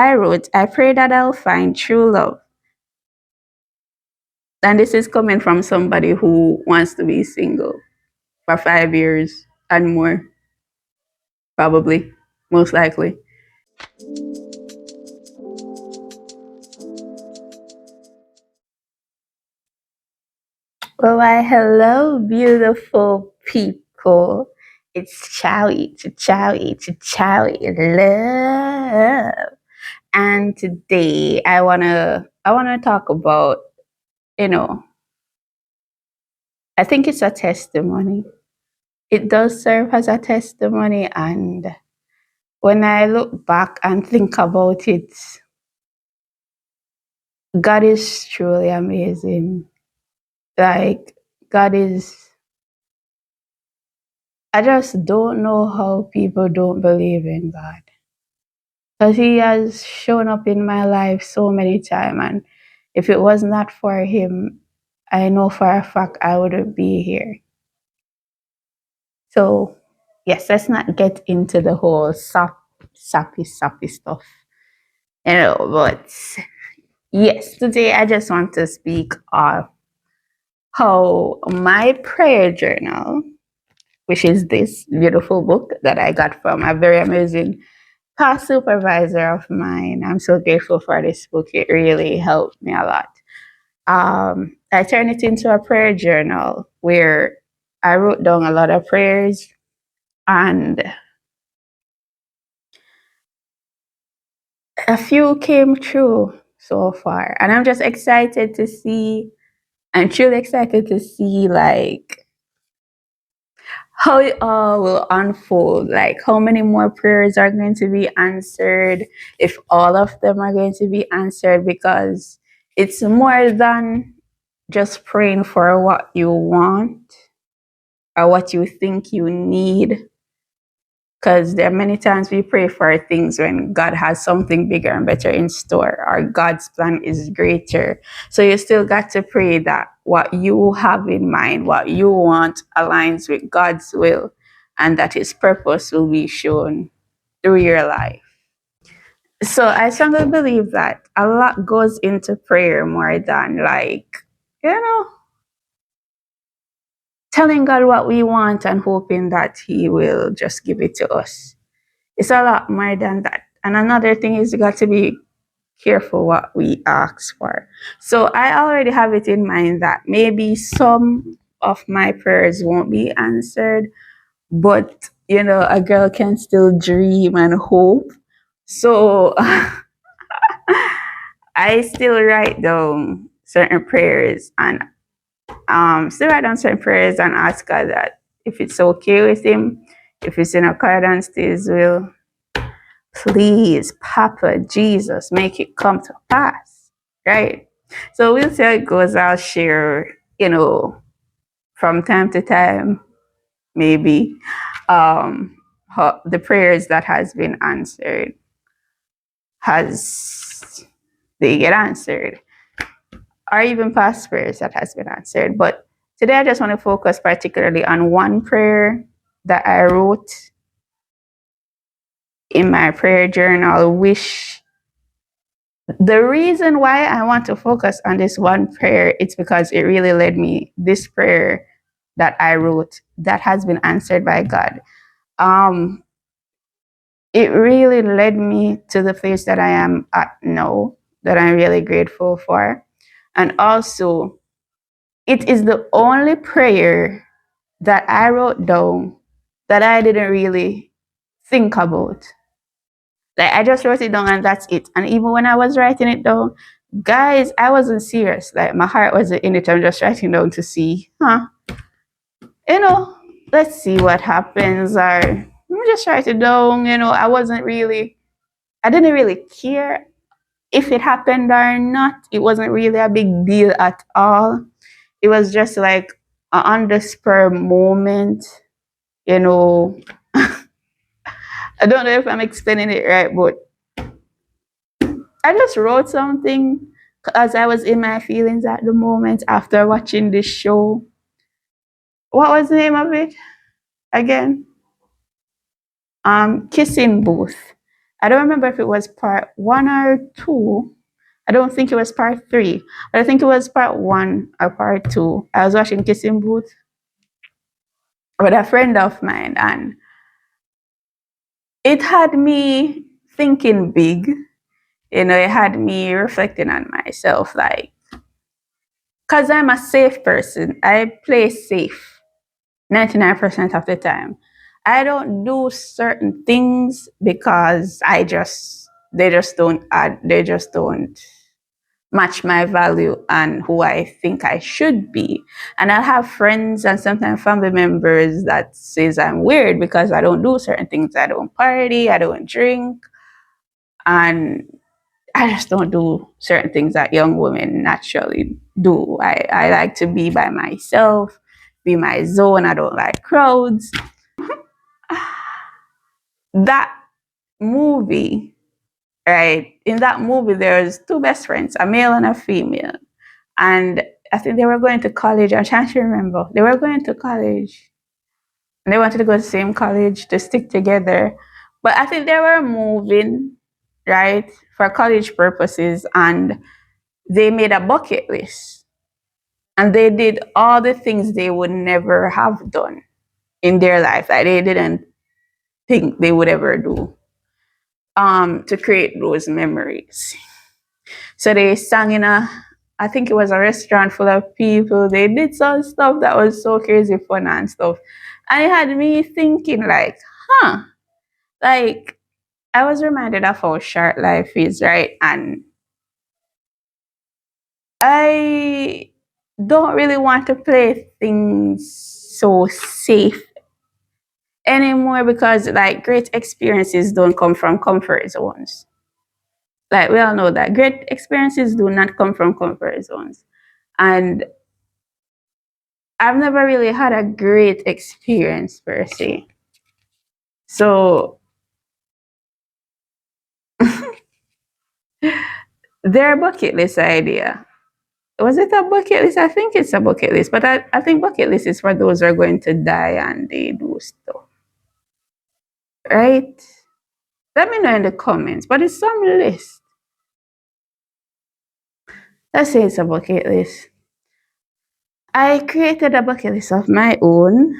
I wrote, I pray that I'll find true love. And this is coming from somebody who wants to be single for 5 years and more, probably, most likely. Well, why, hello, beautiful people. It's Chowie, Chowie, Chowie, love. And today I wanna talk about, you know, I think it's a testimony. It does serve as a testimony, and when I look back and think about it, God is truly amazing. Like, God is, I just don't know how people don't believe in God. Because He has shown up in my life so many times, and if it was not for Him, I know for a fact I wouldn't be here. So, yes, let's not get into the whole sappy stuff, but yes, today I just want to speak of how my prayer journal, which is this beautiful book that I got from a very amazing past supervisor of mine. I'm so grateful for this book. It really helped me a lot. I turned it into a prayer journal where I wrote down a lot of prayers, and a few came true so far. And I'm just excited to see, I'm truly excited to see like how it all will unfold, like how many more prayers are going to be answered, if all of them are going to be answered, because it's more than just praying for what you want or what you think you need. Because there are many times we pray for things when God has something bigger and better in store, or God's plan is greater. So you still got to pray that what you have in mind, what you want, aligns with God's will, and that His purpose will be shown through your life. So I strongly believe that a lot goes into prayer more than, like, you know, telling God what we want and hoping that He will just give it to us. It's a lot more than that. And another thing is, you got to be careful what we ask for. So I already have it in mind that maybe some of my prayers won't be answered, but a girl can still dream and hope. So I still write down certain prayers, and ask God that if it's okay with Him, if it's in accordance to His will, please, Papa Jesus, make it come to pass, right? So we'll see how it goes. I'll share, from time to time, maybe, the prayers that has been answered, has they get answered, or even past prayers that has been answered. But today I just want to focus particularly on one prayer that I wrote in my prayer journal, which the reason why I want to focus on this one prayer is because it really led me, this prayer that I wrote that has been answered by God. Um, it really led me to the place that I am at now, that I'm really grateful for. And also, it is the only prayer that I wrote down that I didn't really think about. Like, I just wrote it down and that's it. And even when I was writing it down, guys, I wasn't serious. Like, my heart wasn't in it. I'm just writing down to see, you know, let's see what happens. Or let me just write it down. I didn't really care if it happened or not. It wasn't really a big deal at all. It was just like an on the spur moment, you know. I don't know if I'm explaining it right, but I just wrote something as I was in my feelings at the moment after watching this show. What was the name of it again? Kissing Booth. I don't remember if it was part one or two. I don't think it was part three, but I think it was part one or part two. I was watching Kissing Booth with a friend of mine, and it had me thinking big. It had me reflecting on myself, like, because I'm a safe person, I play safe 99% of the time. I don't do certain things because they just don't add, they just don't match my value and who I think I should be. And I have friends and sometimes family members that says I'm weird because I don't do certain things. I don't party, I don't drink, and I just don't do certain things that young women naturally do. I like to be by myself, be my zone. I don't like crowds. That movie, right? In that movie, there's two best friends, a male and a female. And I think they were going to college. I'm trying to remember. They were going to college and they wanted to go to the same college to stick together. But I think they were moving, right, for college purposes. And they made a bucket list. And they did all the things they would never have done in their life that they didn't think they would ever do, to create those memories. So they sang in I think it was a restaurant full of people. They did some stuff that was so crazy fun and stuff. And it had me thinking like, huh, like I was reminded of how short life is, right? And I don't really want to play things so safe anymore because like great experiences don't come from comfort zones. Like we all know that great experiences do not come from comfort zones. And I've never really had a great experience per se. So their bucket list idea. Was it a bucket list? I think it's a bucket list, but I think bucket list is for those who are going to die and they do stuff. Right? Let me know in the comments. But it's some list. Let's say it's a bucket list. I created a bucket list of my own,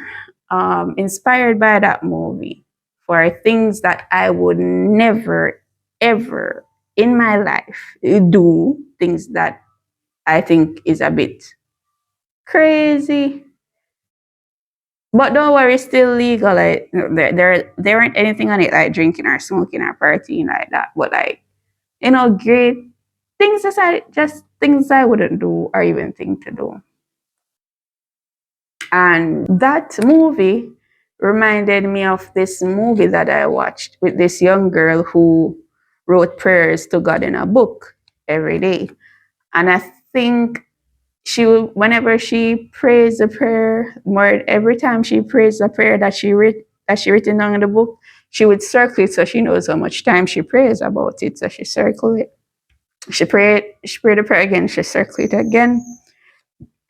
inspired by that movie, for things that I would never, ever in my life do, things that I think is a bit crazy. But don't worry, it's still legal. Like there aren't anything on it like drinking or smoking or partying like that. But like, great things aside, just things I wouldn't do or even think to do. And that movie reminded me of this movie that I watched with this young girl who wrote prayers to God in a book every day. And I think whenever she prays a prayer, more every time she prays a prayer that she written down in the book, she would circle it so she knows how much time she prays about it. So she circle it. She prayed the prayer again, she circle it again,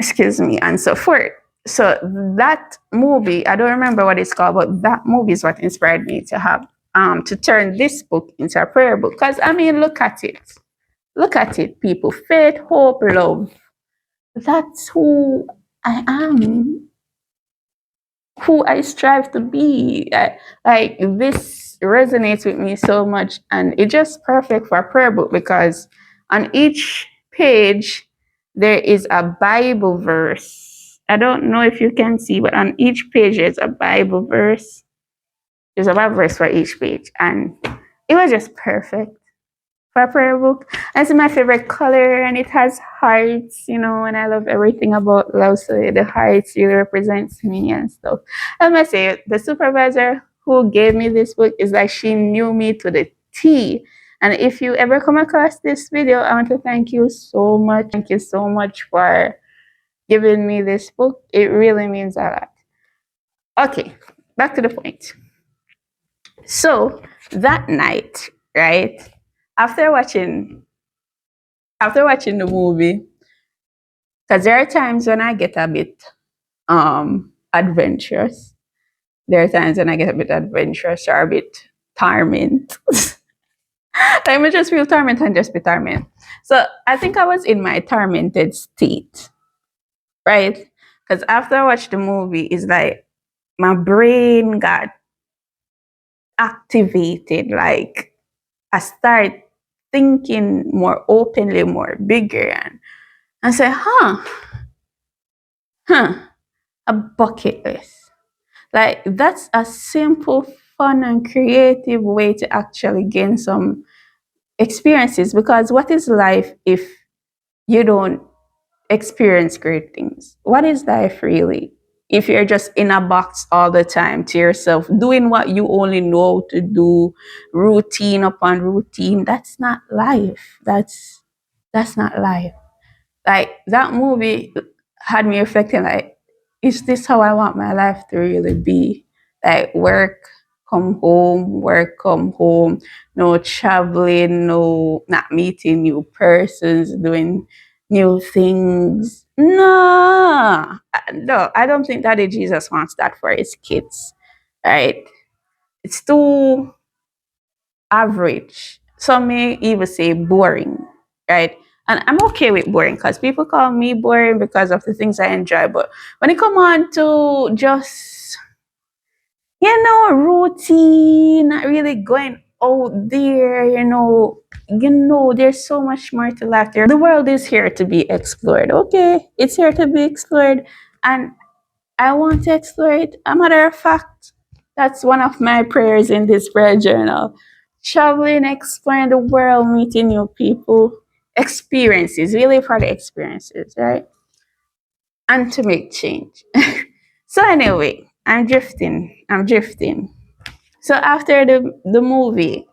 excuse me, and so forth. So that movie, I don't remember what it's called, but that movie is what inspired me to turn this book into a prayer book. Because I mean, look at it, people. Faith, hope, love. That's who I am, who I strive to be. Like this resonates with me so much, and it's just perfect for a prayer book because on each page there is a Bible verse. I don't know if you can see, but on each page there's a Bible verse. There's a Bible verse for each page, and it was just perfect for a prayer book. And it's my favorite color, and it has hearts, and I love everything about love. So the hearts really represents me and stuff. I must say, the supervisor who gave me this book is like she knew me to the T. And if you ever come across this video, I want to thank you so much. Thank you so much for giving me this book. It really means a lot. Okay, back to the point. So that night, right? After watching the movie, because there are times when I get a bit adventurous. There are times when I get a bit adventurous or a bit torment. Like, me just feel torment and just be torment. So I think I was in my tormented state, right? Because after I watched the movie, it's like my brain got activated. Like I start thinking more openly, more bigger, and I say, huh, a bucket list. Like that's a simple, fun, and creative way to actually gain some experiences. Because what is life if you don't experience great things? What is life really? If you're just in a box all the time to yourself, doing what you only know to do, routine upon routine, that's not life. That's not life. Like that movie had me reflecting like, is this how I want my life to really be? Like work, come home, no traveling, no not meeting new persons, doing new things. No, I don't think Daddy Jesus wants that for his kids. Right? It's too average. Some may even say boring, right? And I'm okay with boring because people call me boring because of the things I enjoy. But when it come on to just, routine, not really going out there, there's so much more to life there. The world is here to be explored. Okay, it's here to be explored. And I want to explore it. A matter of fact, that's one of my prayers in this prayer journal. Traveling, exploring the world, meeting new people, experiences, really for the experiences, right? And to make change. So anyway, I'm drifting. I'm drifting. So after the movie,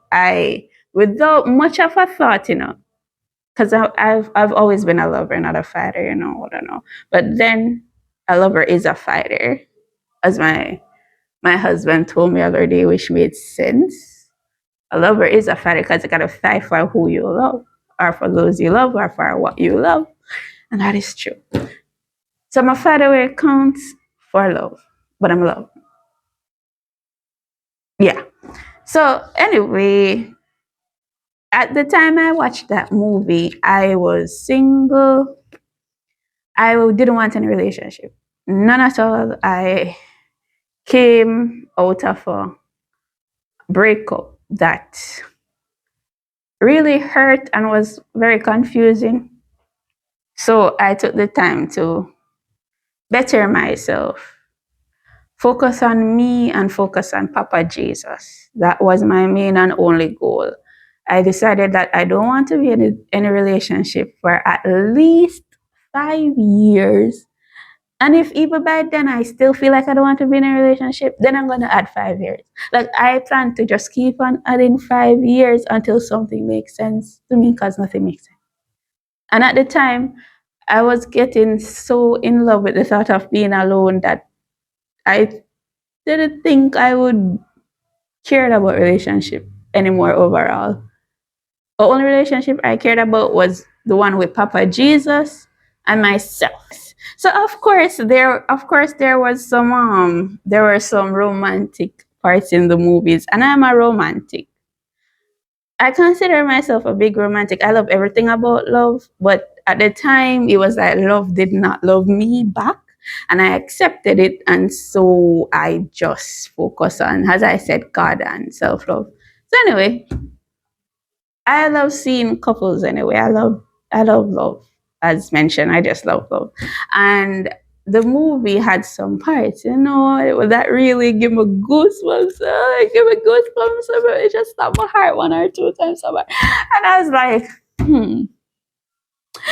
without much of a thought, because I've always been a lover, not a fighter, I don't know. But then a lover is a fighter, as my husband told me the other day, which made sense. A lover is a fighter because you gotta fight for who you love, or for those you love, or for what you love, and that is true. So my fighter where it counts for love, but I'm love. Yeah. So anyway, at the time I watched that movie, I was single. I didn't want any relationship, none at all. I came out of a breakup that really hurt and was very confusing. So I took the time to better myself, focus on me and focus on Papa Jesus. That was my main and only goal. I decided that I don't want to be in any relationship for at least 5 years. And if even by then I still feel like I don't want to be in a relationship, then I'm going to add 5 years. Like I plan to just keep on adding 5 years until something makes sense to me because nothing makes sense. And at the time, I was getting so in love with the thought of being alone that I didn't think I would care about relationship anymore overall. The only relationship I cared about was the one with Papa Jesus and myself. So of course there were some romantic parts in the movies, and I'm a romantic. I consider myself a big romantic. I love everything about love, but at the time it was like love did not love me back, and I accepted it, and so I just focus on, as I said, God and self love. So anyway, I love seeing couples anyway. I love love. As mentioned, I just love love. And the movie had some parts, that really give me goosebumps. Give me goosebumps. It just stopped my heart one or two times. And I was like, hmm.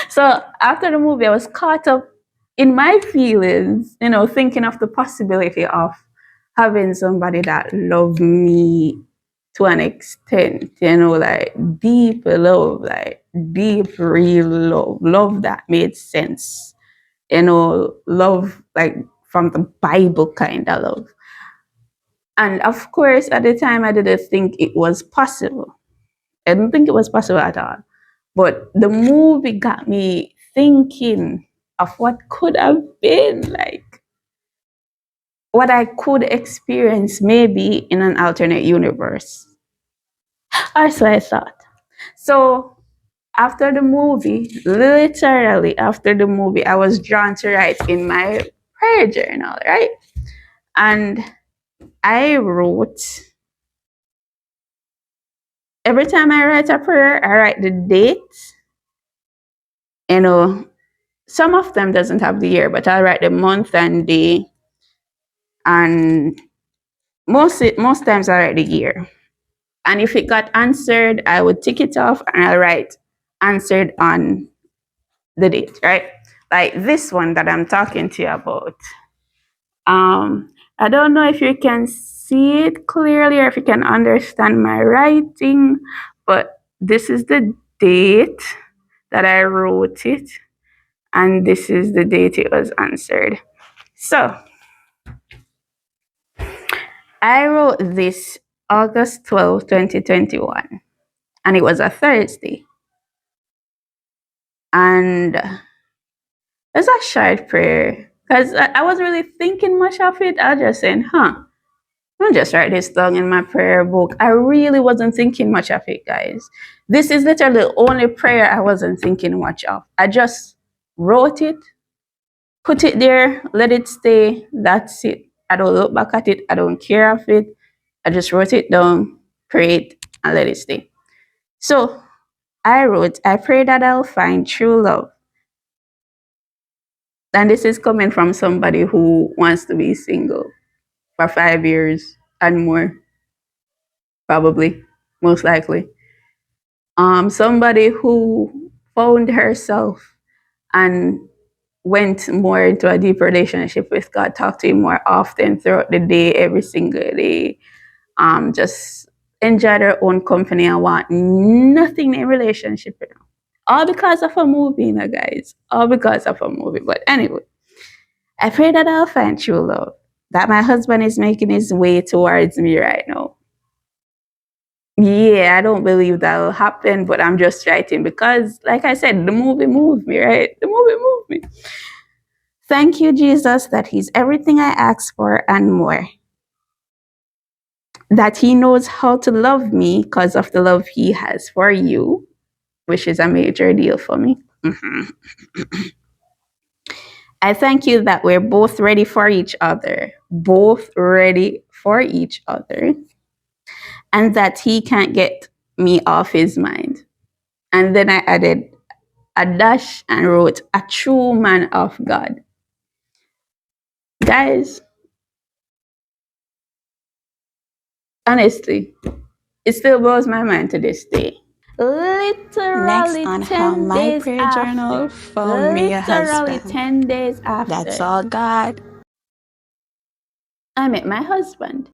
So after the movie, I was caught up in my feelings, thinking of the possibility of having somebody that loved me to an extent, like deep love, like deep, real love, love that made sense, love like from the Bible kind of love. And of course, at the time, I didn't think it was possible. I didn't think it was possible at all. But the movie got me thinking of what could have been, like what I could experience maybe in an alternate universe. Or so I thought. So after the movie, literally after the movie, I was drawn to write in my prayer journal, right? And I wrote, every time I write a prayer, I write the date. You know, some of them doesn't have the year, but I'll write the month and day. And most times I write the year. And if it got answered, I would tick it off and I'll write answered on the date, right? Like this one that I'm talking to you about. I don't know if you can see it clearly or if you can understand my writing, but this is the date that I wrote it, and this is the date it was answered. So I wrote this August 12th, 2021, and it was a Thursday. And it's a short prayer because I wasn't really thinking much of it. I was just saying, I'll just write this down in my prayer book. I really wasn't thinking much of it, guys. This is literally the only prayer I wasn't thinking much of. I just wrote it, put it there, let it stay. That's it. I don't look back at it. I don't care of it. I just wrote it down, pray it, and let it stay. So I wrote, I pray that I'll find true love. And this is coming from somebody who wants to be single for 5 years and more, probably, most likely. Somebody who found herself and went more into a deep relationship with God, talked to Him more often throughout the day, every single day. Just enjoy their own company and want nothing in relationship. All because of a movie, guys. All because of a movie. But anyway, I pray that I'll find true love. That my husband is making his way towards me right now. Yeah, I don't believe that'll happen, but I'm just writing because, like I said, the movie moved me, right? The movie moved me. Thank you, Jesus, that He's everything I ask for and more. That He knows how to love me because of the love He has for you, which is a major deal for me. I thank you that we're both ready for each other, both ready for each other, and that He can't get me off His mind. And then I added a dash and wrote, a true man of God. Guys, honestly, it still blows my mind to this day. Literally Next on how 10 my days prayer after. journal found me a Literally husband. 10 days after. That's all God. I met my husband.